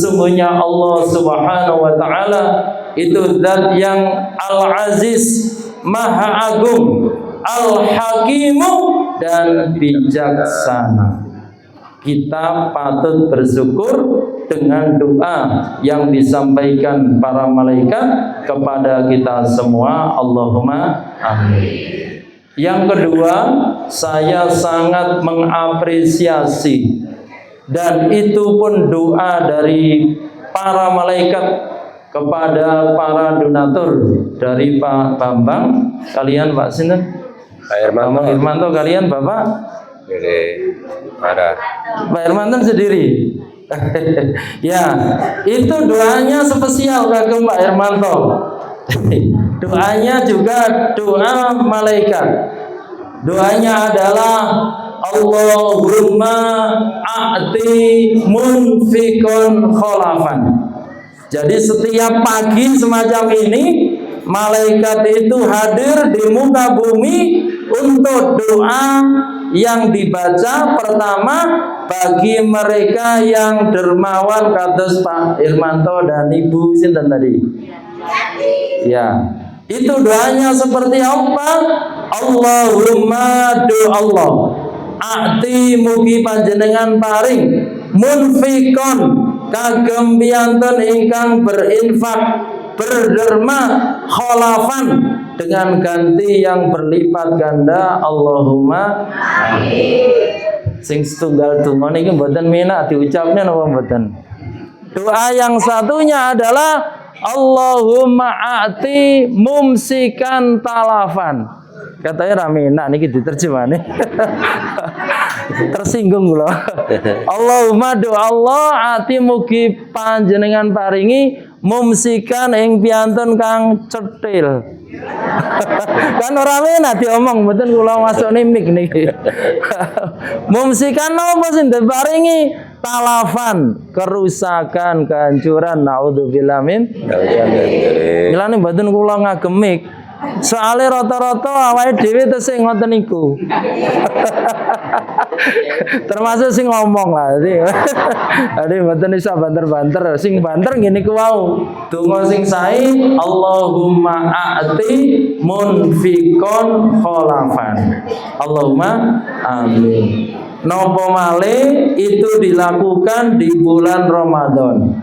Sesungguhnya Allah Subhanahu wa taala itu zat yang Al-Aziz, Maha Agung, Al-Hakimu, dan bijaksana. Kita patut bersyukur dengan doa yang disampaikan para malaikat kepada kita semua. Allahumma amin. Yang kedua, saya sangat mengapresiasi, dan itu pun doa dari para malaikat kepada para donatur, dari Pak Bambang, kalian Pak Sinten? Pak Irmanto, kalian Bapak? Pak Irmanto sendiri. Ya, itu doanya spesial kagum Pak Irmanto. Doanya juga doa malaikat. Doanya adalah Allahumma a'ti munfikon kholafan. Jadi setiap pagi semacam ini, malaikat itu hadir di muka bumi untuk doa yang dibaca pertama bagi mereka yang dermawan, kados Pak Irmanto dan Ibu sinten tadi? Ya, itu doanya seperti apa? Allahumma do Allah, a'ti mugi panjenengan paring munfikon kagem piyanten ingkang berinfak, berderma, kholafan, dengan ganti yang berlipat ganda. Allahumma amin. Sing setunggal donga niki mboten minak diucapnya napa mboten? Doa yang satunya adalah Allahumma a'ti mumsikan talafan. Katanya rame enak niki diterjemahane. Tersinggung kula. Allahumma do Allah ati mugi panjenengan paringi mumsikan ing piantun kang cetil. Kan ora enak diomong mboten kula masukne mik niki. Mumsikan napa sing diparingi? Talafan, kerusakan, kehancuran, naudzubillah min. Milane mboten kula ngagemik. Soale rata-rata awake dhewe tesih ngoten niku. Termasuk sing ngomong lah. Jadi mboten iso banter-banter. Sing banter ngene ku wau. Donga sing sae Allahumma a'ti munfikon kholafan. Allahumma amin. Napa malih itu dilakukan di bulan Ramadan.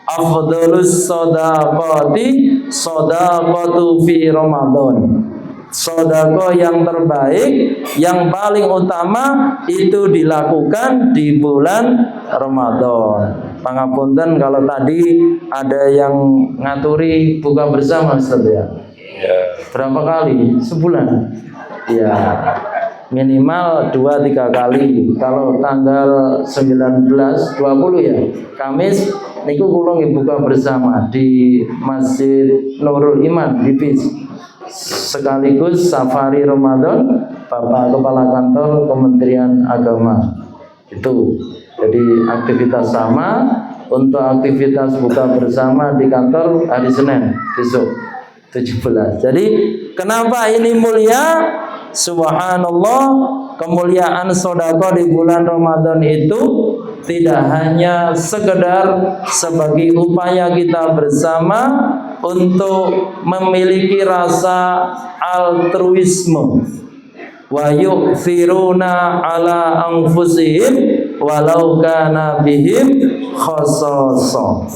Afdhalus shadaqati shadaqatu fi Ramadan. Sedekah yang terbaik, yang paling utama itu dilakukan di bulan Ramadan. Pangapunten kalau tadi ada yang ngaturi buka bersama Ustaz ya. Berapa kali? Sebulan. Ya. Minimal 2-3 kali. Kalau tanggal 19, 20 ya, Kamis niku kula nggih buka bersama di Masjid Nurul Iman di PIS. Sekaligus safari Ramadan Bapak Kepala Kantor Kementerian Agama. Itu. Jadi aktivitas sama untuk aktivitas buka bersama di kantor hari Senin besok 17. Jadi kenapa ini mulia? Subhanallah, kemuliaan sedekah di bulan Ramadan itu tidak hanya sekedar sebagai upaya kita bersama untuk memiliki rasa altruisme. Wa yu'thiruna ala anfusihim walau kana bihim khasasa.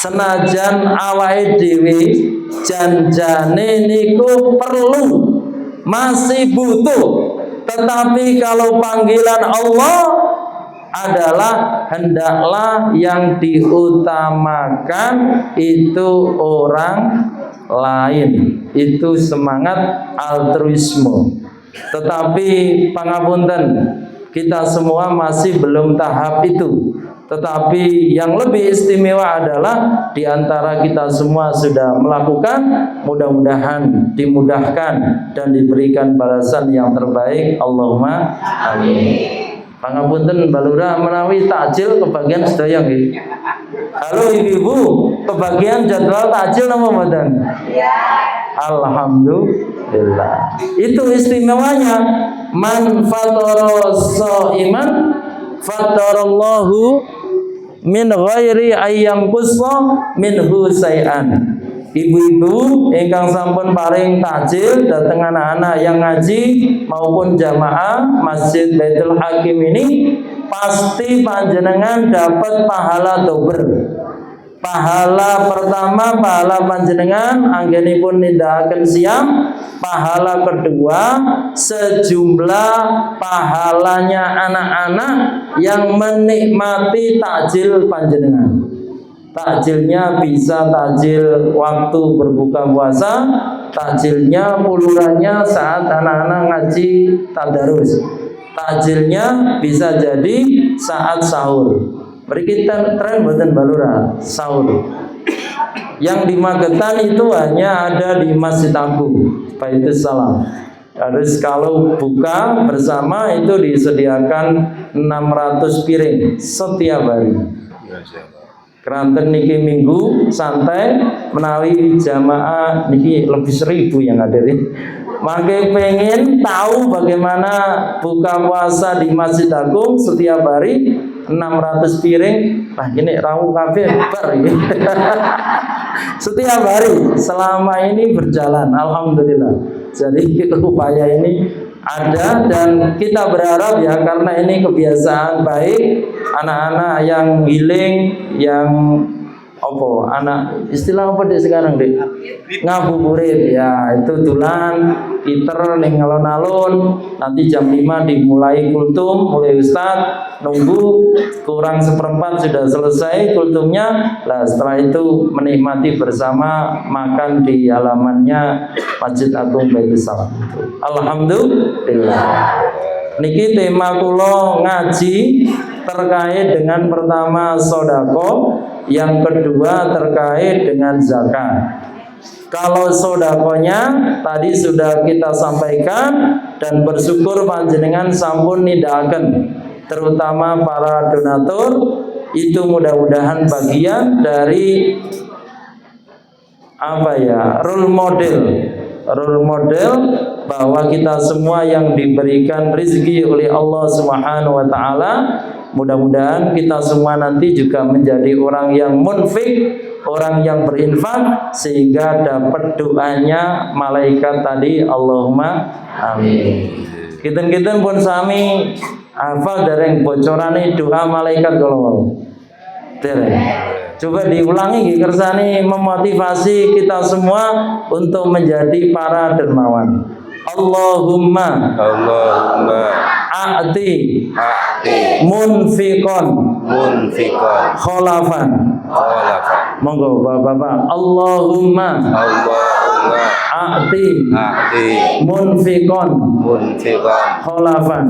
Senajan awake dhewe janjane niku perlu, masih butuh, tetapi kalau panggilan Allah adalah hendaklah yang diutamakan itu orang lain. Itu semangat altruisme. Tetapi pangapunten, kita semua masih belum tahap itu. Tetapi yang lebih istimewa adalah di antara kita semua sudah melakukan, mudah-mudahan dimudahkan dan diberikan balasan yang terbaik. Allahumma amin. Pangapunten balura menawi takjil kebagian sedaya nggih. Halo ibu-ibu, kebagian jadwal takjil napa mboten? Iya. Alhamdulillah. Itu istimewanya. Man fatara shaiman fatarallahu min ghairi ayyam quswa minhu say'an. Ibu-ibu ingkang sampun paring takjil dateng anak-anak yang ngaji maupun jamaah Masjid Baitul Hakim ini pasti panjenengan dapat pahala dober. Pahala pertama, pahala panjenengan anggenipun nindakaken siam. Pahala kedua, sejumlah pahalanya anak-anak yang menikmati takjil panjenengan. Takjilnya bisa takjil waktu berbuka puasa, takjilnya pulurannya saat anak-anak ngaji tadarus. Takjilnya bisa jadi saat sahur. Beri kita tren buatan balura sahur. Yang di Magetan itu hanya ada di Masjid Agung Baitus Salam. Terus kalau buka bersama itu disediakan 600 piring setiap hari. Keranten niki minggu santai menawi jamaah niki lebih 1000 yang hadir. Maka pengen tahu bagaimana buka puasa di Masjid Agung setiap hari 600 piring. Nah ini rawu kabeh bar ini. Setiap hari selama ini berjalan, alhamdulillah. Jadi upaya ini ada dan kita berharap ya karena ini kebiasaan baik anak-anak yang healing, yang anak istilah apa deh sekarang deh ngabuburit ya itu tulan iter ning alon-alon nanti jam 5 dimulai kultum mulai ustad nunggu kurang seperempat sudah selesai kultumnya lah setelah itu menikmati bersama makan di halamannya Masjid Agung Baitus Salam. Alhamdulillah niki tema kula ngaji terkait dengan pertama sodako, yang kedua terkait dengan zakat. Kalau sodakonya tadi sudah kita sampaikan dan bersyukur panjenengan sampun nindakaken, terutama para donatur itu mudah-mudahan bagian dari role model bahwa kita semua yang diberikan rezeki oleh Allah Subhanahu wa taala, mudah-mudahan kita semua nanti juga menjadi orang yang munfik, orang yang berinfak sehingga dapat doanya malaikat tadi Allahumma amin. Kita pun sami hafal dereng bocorane doa malaikat kalau dereng. Coba diulangi kersane memotivasi kita semua untuk menjadi para dermawan. Allahumma a'ti munfikon kholafan. Monggo bapak-bapak. Allahumma a'ti munfikon kholafan.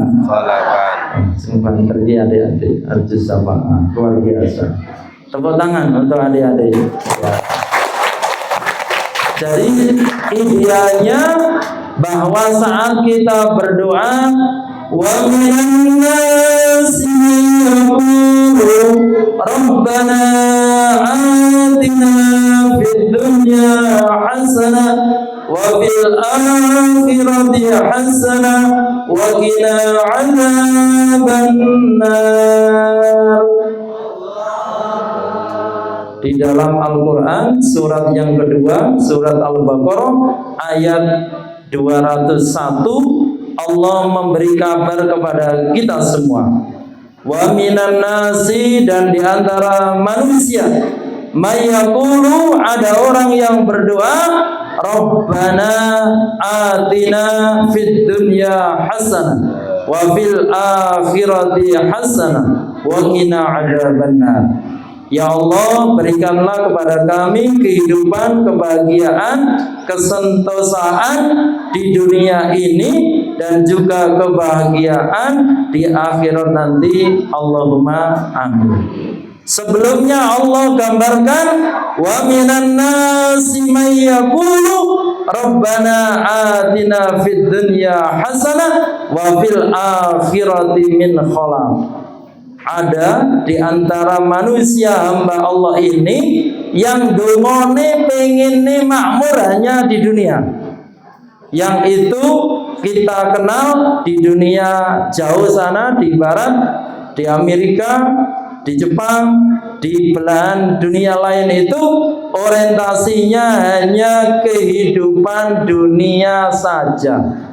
Sembah terjadi adik-adik arjus sama luar biasa. Tepuk tangan untuk adik-adik ya. Jadi idealnya bahwa saat kita berdoa wa minan nasi yaqulu rabbana atina fid dunya hasanah wa fil akhirati hasanah wa qina adzabannar. Di dalam Al-Quran surat yang kedua, surat Al-Baqarah ayat 201, Allah memberi kabar kepada kita semua. Wa minan nasi, dan di antara manusia, mayaqulu, ada orang yang berdoa, Rabbana atina fid dunya hasanah wa fil akhirati hasanah wa qina adzabannar. Ya Allah, berikanlah kepada kami kehidupan, kebahagiaan, kesentosaan di dunia ini dan juga kebahagiaan di akhirat nanti. Allahumma amin. Sebelumnya Allah gambarkan wa minan nasi may yaqulu rabbana atina fid dunya hasanah wa fil akhirati min khalaq. Ada di antara manusia hamba Allah ini yang dongone pengine makmur hanya di dunia. Yang itu kita kenal di dunia jauh sana, di barat, di Amerika, di Jepang, di belahan dunia lain itu orientasinya hanya kehidupan dunia saja.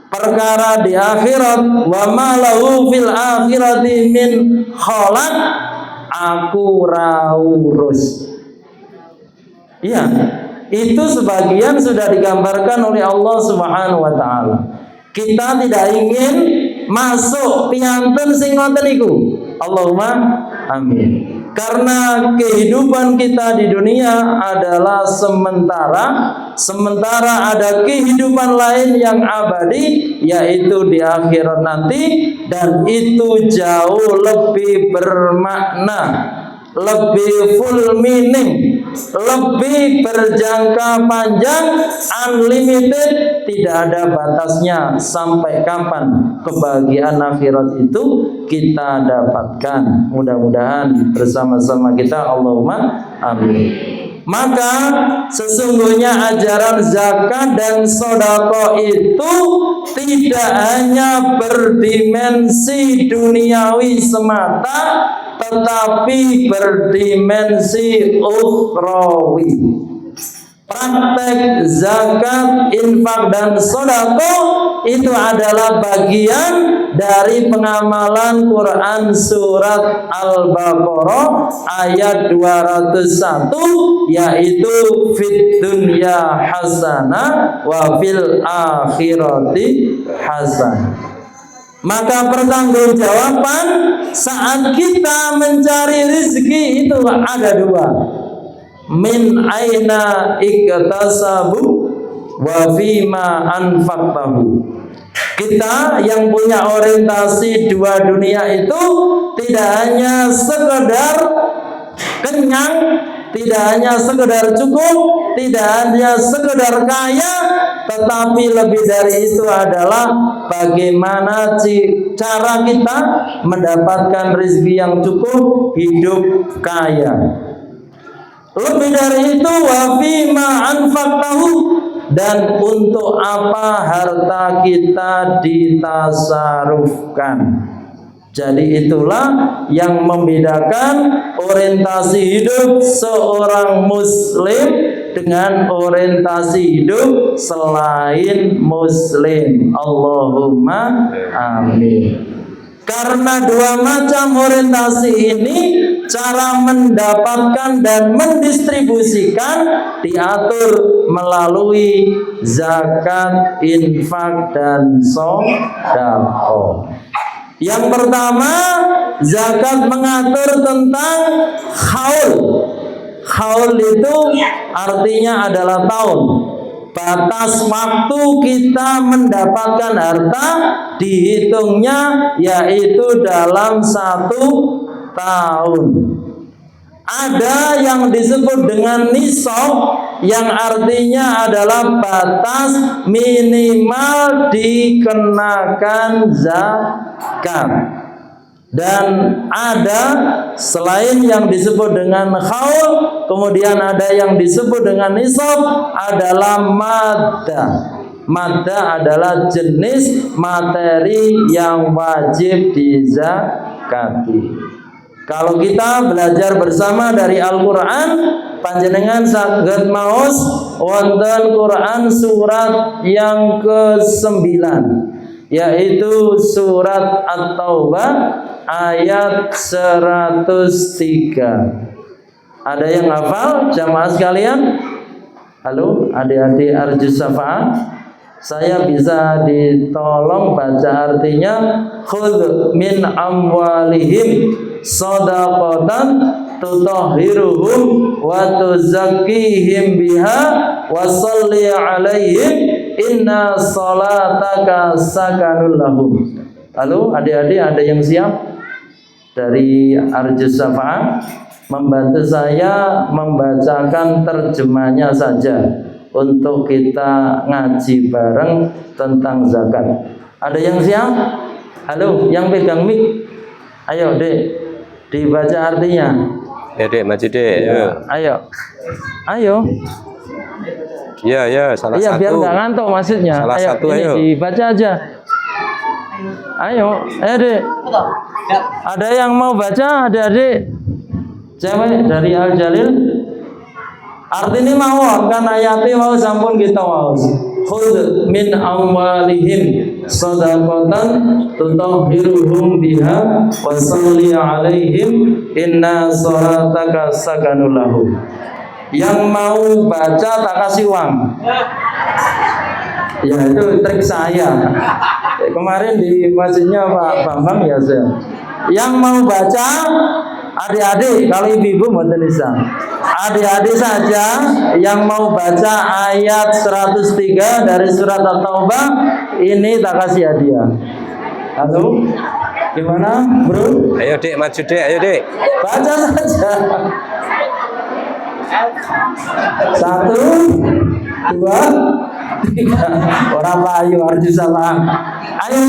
Perkara di akhirat, wa ma lahu fil akhirati min khalaq, aku raurus. Iya, itu sebagian sudah digambarkan oleh Allah Subhanahu wa taala. Kita tidak ingin masuk piantun sing ngoten iku. Allahumma amin. Karena kehidupan kita di dunia adalah sementara ada kehidupan lain yang abadi, yaitu di akhirat nanti, dan itu jauh lebih bermakna, lebih full meaning, lebih berjangka panjang, unlimited, tidak ada batasnya sampai kapan kebahagiaan akhirat itu kita dapatkan. Mudah-mudahan bersama-sama kita, Allahumma amin. Maka sesungguhnya ajaran zakat dan sedekah itu tidak hanya berdimensi duniawi semata, tetapi berdimensi ukhrawi. Praktek zakat, infak, dan sedekah itu adalah bagian dari pengamalan Quran surat Al-Baqarah ayat 201, yaitu fid dunya hasanah wa fil akhirati hasanah. Maka pertanggungjawaban saat kita mencari rezeki itu ada dua. Min aina iktasabu wa fima anfaqtahu. Kita yang punya orientasi dua dunia itu tidak hanya sekedar kenyang, tidak hanya sekedar cukup, tidak hanya sekedar kaya, tetapi lebih dari itu adalah bagaimana cara kita mendapatkan rezeki yang cukup, hidup kaya. Lebih dari itu, wa fima anfaqtahu, dan untuk apa harta kita ditasarufkan. Jadi itulah yang membedakan orientasi hidup seorang muslim dengan orientasi hidup selain muslim. Allahumma amin. Karena dua macam orientasi ini, cara mendapatkan dan mendistribusikan diatur melalui zakat, infak, dan sedekah. Yang pertama, zakat mengatur tentang haul. Haul itu artinya adalah tahun. Batas waktu kita mendapatkan harta dihitungnya yaitu dalam 1 tahun. Ada yang disebut dengan nisab, yang artinya adalah batas minimal dikenakan zakat. Dan ada selain yang disebut dengan haul, kemudian ada yang disebut dengan nisab adalah maddah. Maddah adalah jenis materi yang wajib dizakati. Kalau kita belajar bersama dari Al-Quran, panjenengan saged maos wonten Quran surat yang ke-9, yaitu surat At-Taubah ayat 103. Ada yang hafal jamaah sekalian? Halo, adik-adik Arjus Syafa'ah, saya bisa ditolong baca artinya. Khudh min amwalihim shadaqatan tutahhiruhum wa tuzakkihim biha wa shalli alaihim inna salataka sakanul lahum. Halo, adik-adik ada yang siap? Dari Arjus Syafa'ah membantu saya membacakan terjemahnya saja untuk kita ngaji bareng tentang zakat. Ada yang siap? Halo, yang pegang mic. Ayo, Dek. Dibaca artinya. Ya, Dek, maju, Dek. Ya, ayo. Ayo. Ya, salah iya, satu. Biar nggak ngantuk maksudnya. Salah ayo, satu, ini ayo. dibaca aja. Ayo, Dek. Ada yang mau baca, adik-adik? Cewek dari Al Jalil. Artinya mau kan ayatnya mau sampun kita mau. Khudh min amwalihim shadaqatan tutahhiruhum biha wa shalli 'alaihim inna salataka sakanul lahum. Yang mau baca tak kasih uang. Ya itu trik saya. Kemarin di masjidnya Pak Bambang ya saya. Yang mau baca adik-adik, kalau ibu-ibu mboten bisa. Adik-adik saja yang mau baca ayat 103 dari surat At-Taubah ini tak kasih hadiah. Halo? Gimana, Bro? Ayo Dek, maju Dek, ayo Dek. Baca saja. 1, 2, 3. Orang payu harus salah. Ayo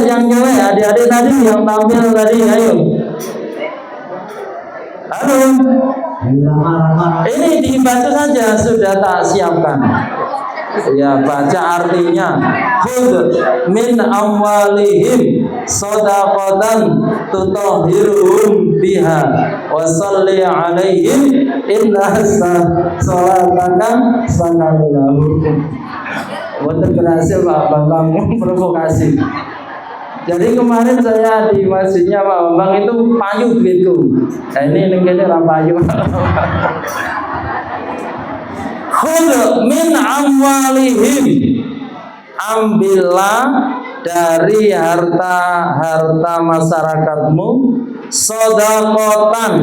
yang cewek, adik-adik tadi yang tampil tadi, ayo. Halo. Ini dibaca saja, sudah tak siapkan. Ya, baca artinya. Khudh min amwalihim shadaqatan tutahhiruhum biha wa shalli 'alaihim inna salataka sakanul lahum. Betul berhasil Pak Bambang provokasi. Jadi kemarin saya di masjidnya Pak Bambang itu payu gitu. Nah ini nengkene ra payu. Khudh min amwalihim, ambillah dari harta masyarakatmu shadaqatan,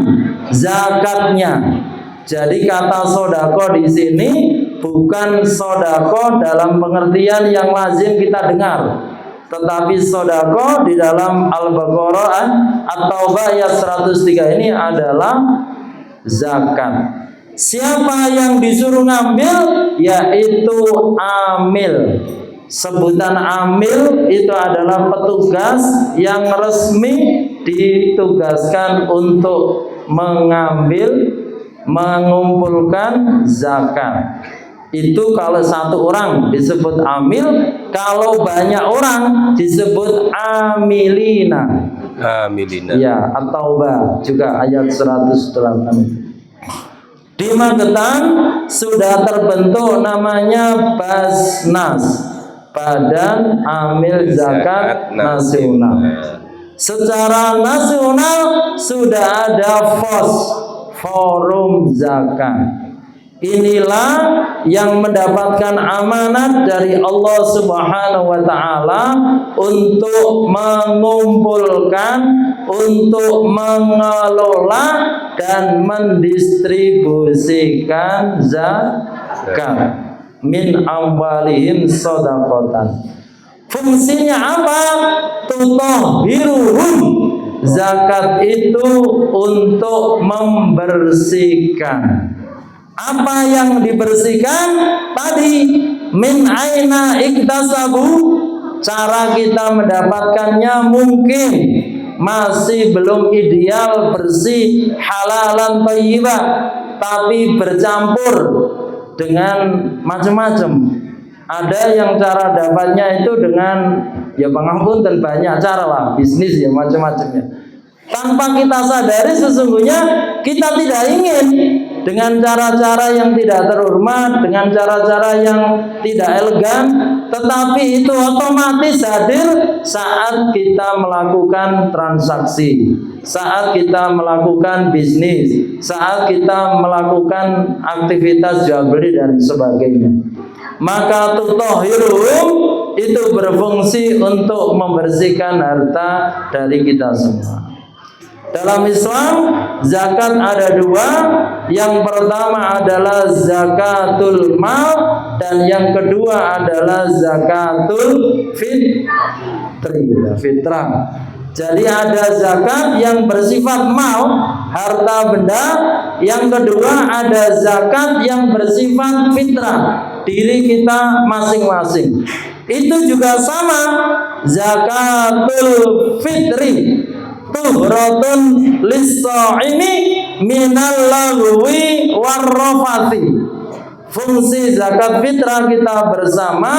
zakatnya. Jadi kata sodako di sini bukan sodako dalam pengertian yang lazim kita dengar, tetapi sodako di dalam Al-Baqarah At-Taubah ayat 103 ini adalah zakat. Siapa yang disuruh ngambil? Yaitu amil. Sebutan amil itu adalah petugas yang resmi ditugaskan untuk mengambil, mengumpulkan zakat. Itu kalau satu orang disebut amil, kalau banyak orang disebut amilina. Amilina. Ya, At-Taubah juga ayat 108. Di Magetan sudah terbentuk namanya Basnas, Badan Amil Zakat Nasional. Secara nasional sudah ada FOS, Forum Zakat. Inilah yang mendapatkan amanat dari Allah Subhanahu wa taala untuk mengumpulkan, untuk mengelola dan mendistribusikan zakat min amwalihim shadaqatan. Fungsinya apa? Tutahhiruhum. Zakat itu untuk membersihkan. Apa yang dibersihkan tadi? Min aina iktasabu. Cara kita mendapatkannya mungkin masih belum ideal, bersih, halalan thayyibah, tapi bercampur dengan macam-macam. Ada yang cara dapatnya itu dengan ya pangapunten banyak cara lah, bisnis ya macam-macamnya. Tanpa kita sadari sesungguhnya kita tidak ingin dengan cara-cara yang tidak terhormat, dengan cara-cara yang tidak elegan, tetapi itu otomatis hadir saat kita melakukan transaksi, saat kita melakukan bisnis, saat kita melakukan aktivitas jual beli dan sebagainya. Maka tutahhiruhum itu berfungsi untuk membersihkan harta dari kita semua. Dalam Islam, zakat ada dua. Yang pertama adalah zakatul mal dan yang kedua adalah zakatul fitrah. Jadi ada zakat yang bersifat mal, harta benda. Yang kedua ada zakat yang bersifat fitrah, diri kita masing-masing. Itu juga sama, zakatul fitri tuhratun lis-sha'imi minal lagwi warrafati. fungsi zakat fitrah kita bersama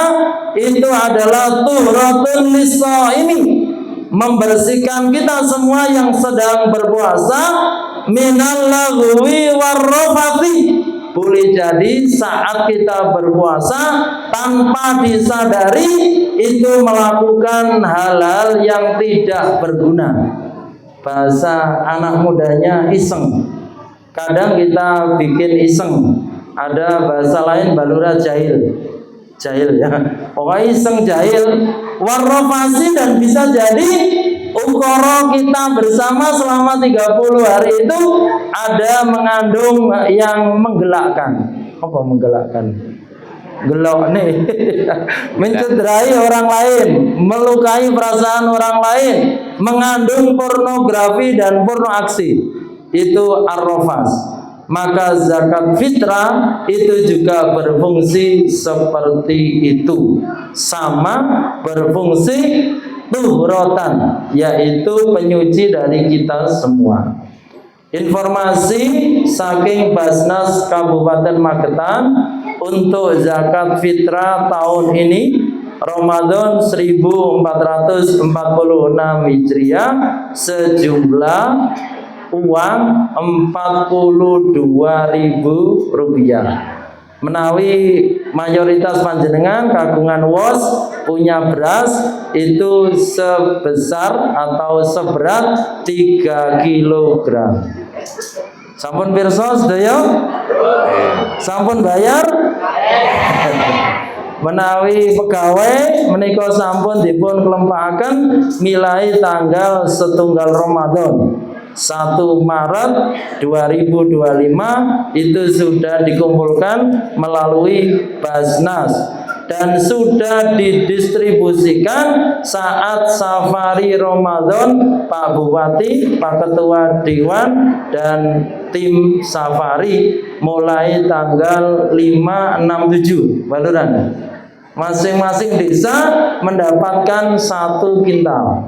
itu adalah tuhratun lis-shaimi, membersihkan kita semua yang sedang berpuasa minal laghwi warrafati. Boleh jadi saat kita berpuasa tanpa disadari itu melakukan hal-hal yang tidak berguna. Bahasa anak mudanya iseng. Kadang kita bikin iseng. Ada bahasa lain balura jahil. Jahil ya. Pokoknya iseng jahil. Warrafasi, dan bisa jadi ukara kita bersama selama 30 hari itu ada mengandung yang menggelakkan. Apa menggelakkan? Gelok nih. Mencederai orang lain, melukai perasaan orang lain, mengandung pornografi dan porno aksi. Itu ar-rafas. Maka zakat fitrah itu juga berfungsi seperti itu, sama berfungsi tuhrotan, yaitu penyuci dari kita semua. Informasi saking Basnas Kabupaten Magetan untuk zakat fitrah tahun ini Ramadan 1446 Hijriah sejumlah uang Rp42.000. Menawi mayoritas panjenengan kagungan wos punya beras itu sebesar atau seberat 3 kilogram. Sampun pirsa sedaya? Sampun bayar? Menawi pegawai menika sampun dipun kelempakaken milai tanggal 1 Ramadan 1 Maret 2025 itu sudah dikumpulkan melalui Basnas dan sudah didistribusikan saat safari Ramadan Pak Bupati, Pak Ketua Dewan dan tim safari mulai tanggal 5, 6, 7 baluran. Masing-masing desa mendapatkan 1 kintal.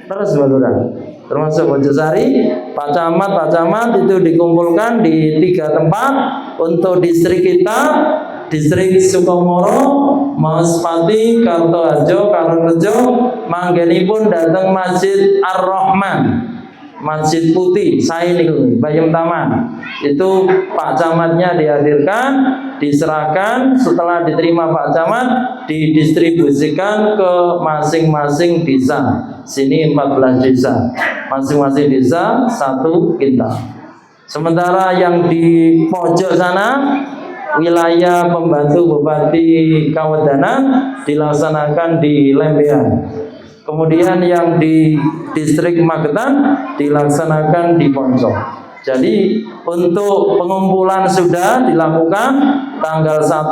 Terus baluran. Termasuk Bojosari, Pak Camat itu dikumpulkan di 3 tempat untuk distrik kita, distrik Sukomoro, Maspati, Kartoharjo, Karangrejo, manggenipun datang Masjid Ar-Rahman, Masjid Putih, saya ini Bayam Taman. Itu Pak Camatnya dihadirkan, diserahkan, setelah diterima Pak Camat, didistribusikan ke masing-masing desa. Sini 14 desa, masing-masing desa 1 kintal. Sementara yang di pojok sana, wilayah pembantu Bupati Kawedanan dilaksanakan di Lembean. Kemudian yang di distrik Magetan dilaksanakan di Poncok. Jadi untuk pengumpulan sudah dilakukan tanggal 1,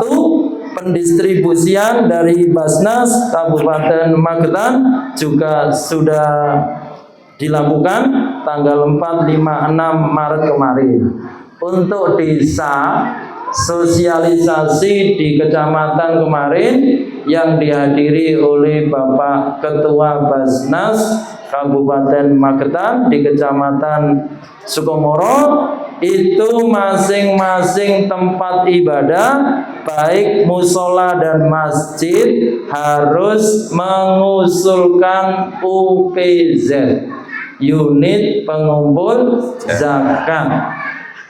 pendistribusian dari Basnas Kabupaten Magetan juga sudah dilakukan tanggal 4, 5, 6 Maret kemarin. Untuk desa, sosialisasi di kecamatan kemarin yang dihadiri oleh Bapak Ketua Basnas Kabupaten Magetan di Kecamatan Sukomoro, itu masing-masing tempat ibadah baik musola dan masjid harus mengusulkan UPZ, unit pengumpul zakat.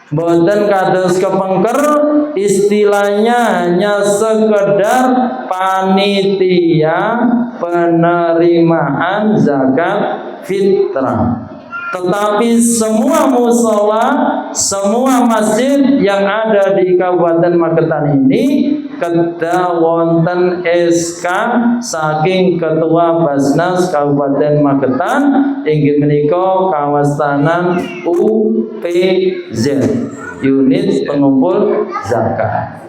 Boten kados kepengker, istilahnya hanya sekedar panitia penerimaan zakat fitrah. Tetapi semua musola, semua masjid yang ada di Kabupaten Magetan ini kedah wonten SK saking Ketua Basnas Kabupaten Magetan inggih menika kawastanan UPZ, unit pengumpul zakat.